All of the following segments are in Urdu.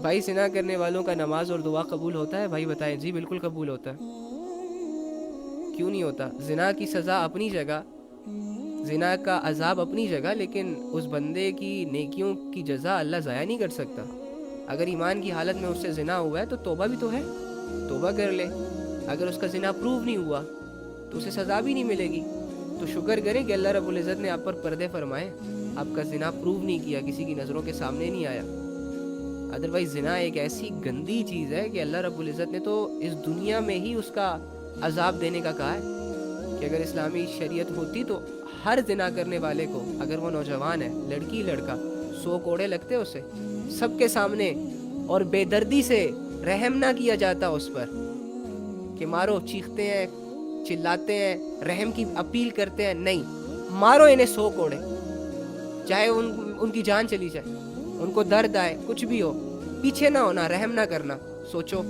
بھائی زنا کرنے والوں کا نماز اور دعا قبول ہوتا ہے؟ بھائی بتائیں. جی بالکل قبول ہوتا ہے. کیوں نہیں ہوتا؟ زنا کی سزا اپنی جگہ، زنا کا عذاب اپنی جگہ، لیکن اس بندے کی نیکیوں کی جزا اللہ ضائع نہیں کر سکتا. اگر ایمان کی حالت میں اس سے زنا ہوا ہے تو توبہ بھی تو ہے، توبہ کر لے. اگر اس کا زنا پروو نہیں ہوا تو اسے سزا بھی نہیں ملے گی. تو شکر کریں کہ اللہ رب العزت نے آپ پر پردے فرمائے، آپ کا زنا پروو نہیں کیا، کسی کی نظروں کے سامنے نہیں آیا. ادروائز زنا ایک ایسی گندی چیز ہے کہ اللہ رب العزت نے تو اس دنیا میں ہی اس کا عذاب دینے کا کہا ہے. کہ اگر اسلامی شریعت ہوتی تو ہر زنا کرنے والے کو، اگر وہ نوجوان ہے، لڑکی لڑکا، 100 کوڑے لگتے اسے سب کے سامنے، اور بے دردی سے رحم نہ کیا جاتا اس پر کہ مارو. چیختے ہیں، چلاتے ہیں، رحم کی اپیل کرتے ہیں، نہیں، مارو انہیں 100 کوڑے، چاہے ان کی جان چلی جائے، ان کو درد آئے، کچھ بھی ہو، پیچھے نہ ہونا، رحم نہ کرنا. سوچو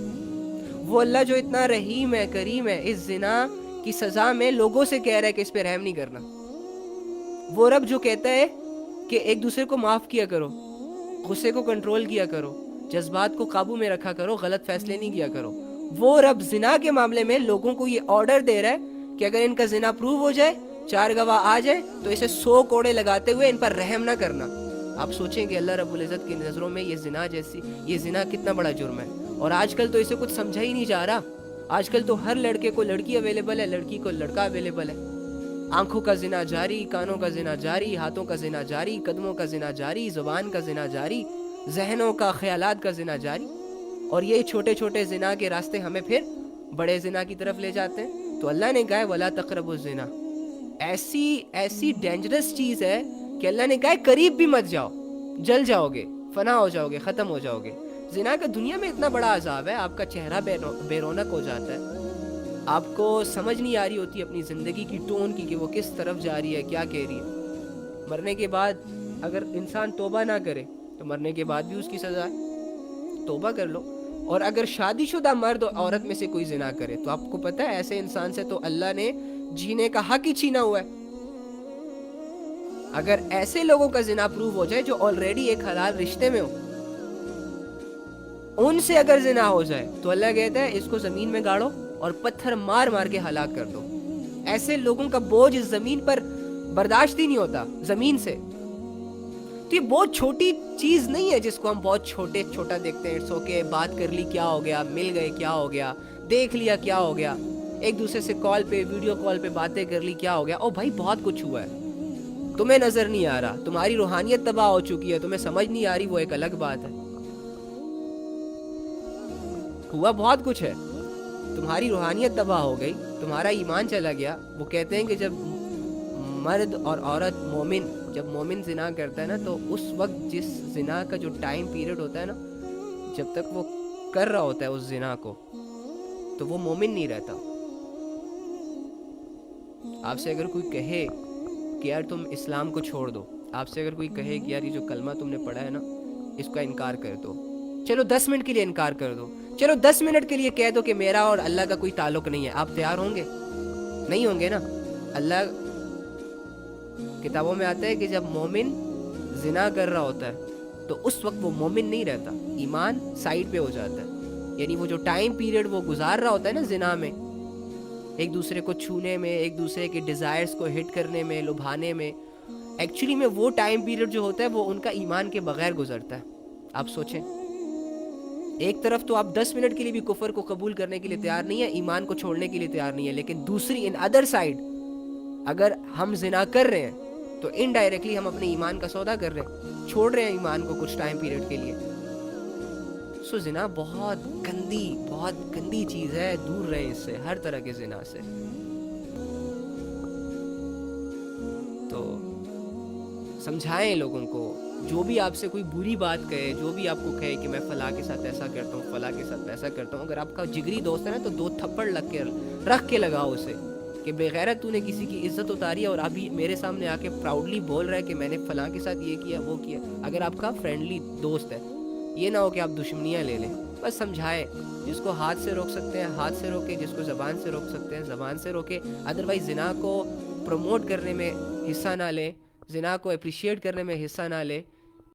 وہ اللہ جو اتنا رحیم ہے، کریم ہے، اس زنا کی سزا میں لوگوں سے کہہ رہا ہے کہ اس پہ رحم نہیں کرنا. وہ رب جو کہتا ہے کہ ایک دوسرے کو معاف کیا کرو، غصے کو کنٹرول کیا کرو، جذبات کو قابو میں رکھا کرو، غلط فیصلے نہیں کیا کرو، وہ رب زنا کے معاملے میں لوگوں کو یہ آرڈر دے رہا ہے کہ اگر ان کا زنا پروو ہو جائے، 4 گواہ آ جائے، تو اسے 100 کوڑے لگاتے ہوئے ان پر رحم نہ کرنا. آپ سوچیں کہ اللہ رب العزت کی نظروں میں یہ زنا کتنا بڑا جرم ہے. اور آج کل تو اسے کچھ سمجھا ہی نہیں جا رہا. آج کل تو ہر لڑکے کو لڑکی اویلیبل ہے، لڑکی کو لڑکا اویلیبل ہے. آنکھوں کا زنا جاری، کانوں کا زنا جاری، ہاتھوں کا زنا جاری، قدموں کا زنا جاری، زبان کا زنا جاری، ذہنوں کا، خیالات کا زنا جاری. اور یہ چھوٹے چھوٹے زنا کے راستے ہمیں پھر بڑے زنا کی طرف لے جاتے ہیں. تو اللہ نے کہا ہے وَلَا تَقْرَبُوا الزِّنَا، ایسی ڈینجرس چیز ہے کہ اللہ نے کہا ہے قریب بھی مت جاؤ، جل جاؤ گے، فنا ہو جاؤ گے، ختم ہو جاؤ گے. زنا کا دنیا میں اتنا بڑا عذاب ہے، آپ کا چہرہ بے رونق ہو جاتا ہے، آپ کو سمجھ نہیں آ رہی ہوتی اپنی زندگی کی ٹون کی کہ وہ کس طرف جا رہی ہے، کیا کہہ رہی ہے. مرنے کے بعد اگر انسان توبہ نہ کرے تو مرنے کے بعد بھی اس کی سزا ہے. توبہ کر لو. اور اگر شادی شدہ مرد اور عورت میں سے کوئی زنا کرے تو آپ کو پتہ ہے ایسے انسان سے تو اللہ نے جینے کا حق ہی چھینا ہوا ہے. اگر ایسے لوگوں کا زنا پروو ہو جائے جو آلریڈی ایک حلال رشتے میں ہو، ان سے اگر زنا ہو جائے تو اللہ کہتا ہے اس کو زمین میں گاڑو اور پتھر مار مار کے ہلاک کر دو. ایسے لوگوں کا بوجھ اس زمین پر برداشت ہی نہیں ہوتا زمین سے. تو یہ بہت چھوٹی چیز نہیں ہے جس کو ہم بہت چھوٹا دیکھتے ہیں. سو کے بات کر لی کیا ہو گیا، مل گئے کیا ہو گیا، دیکھ لیا کیا ہو گیا، ایک دوسرے سے کال پہ، ویڈیو کال پہ باتیں کر لی کیا ہو گیا. او بھائی بہت کچھ ہوا ہے، تمہیں نظر نہیں آ رہا، تمہاری روحانیت تباہ ہو چکی ہے، تمہیں سمجھ نہیں آ رہی، وہ ایک الگ بات ہے. ہوا بہت کچھ ہے، تمہاری روحانیت تباہ ہو گئی، تمہارا ایمان چلا گیا. وہ کہتے ہیں کہ جب مرد اور عورت جب مومن زنا کرتا ہے نا، تو اس وقت جس زنا کا جو ٹائم پیریڈ ہوتا ہے نا، جب تک وہ کر رہا ہوتا ہے اس زنا کو، تو وہ مومن نہیں رہتا. آپ سے اگر کوئی کہے کہ یار تم اسلام کو چھوڑ دو، آپ سے اگر کوئی کہے کہ یار یہ جو کلمہ تم نے پڑھا ہے نا اس کا انکار کر دو، چلو 10 منٹ کے لیے انکار کر دو، چلو 10 منٹ کے لیے کہہ دو کہ میرا اور اللہ کا کوئی تعلق نہیں ہے، آپ تیار ہوں گے؟ نہیں ہوں گے نا. اللہ کتابوں میں آتا ہے کہ جب مومن زنا کر رہا ہوتا ہے تو اس وقت وہ مومن نہیں رہتا، ایمان سائیڈ پہ ہو جاتا ہے. یعنی وہ جو ٹائم پیریڈ وہ گزار رہا ہوتا ہے نا زنا میں، ایک دوسرے کو چھونے میں، ایک دوسرے کے ڈیزائرز کو ہٹ کرنے میں، لبھانے میں، ایکچولی میں وہ ٹائم پیریڈ جو ہوتا ہے وہ ان کا ایمان کے بغیر گزرتا ہے. آپ سوچیں، ایک طرف تو آپ 10 منٹ کے لیے بھی کفر کو قبول کرنے کے لیے تیار نہیں ہے، ایمان کو چھوڑنے کے لیے تیار نہیں ہے، لیکن دوسری ان ادر سائڈ اگر ہم زنا کر رہے ہیں تو انڈائریکٹلی ہم اپنے ایمان کا سودا کر رہے ہیں، چھوڑ رہے ہیں ایمان کو کچھ ٹائم پیریڈ کے لیے. سو زنا بہت گندی چیز ہے، دور رہیں اس سے، ہر طرح کے زنا سے. تو سمجھائیں لوگوں کو، جو بھی آپ سے کوئی بری بات کہے، جو بھی آپ کو کہے کہ میں فلاں کے ساتھ ایسا کرتا ہوں، فلاں کے ساتھ ایسا کرتا ہوں، اگر آپ کا جگری دوست ہے نا تو 2 تھپڑ رکھ کے لگاؤ اسے کہ بغیرت تو نے کسی کی عزت اتاری ہے اور ابھی میرے سامنے آ کے پراؤڈلی بول رہا ہے کہ میں نے فلاں کے ساتھ یہ کیا وہ کیا. اگر آپ کا فرینڈلی دوست ہے، یہ نہ ہو کہ آپ دشمنیاں لے لیں. بس سمجھائیں، جس کو ہاتھ سے روک سکتے ہیں ہاتھ سے روکے، جس کو زبان سے روک سکتے ہیں زبان سے روکے. ادروائز زنا کو پروموٹ کرنے میں حصہ نہ لیں، زنا کو اپریشیٹ کرنے میں حصہ نہ لیں.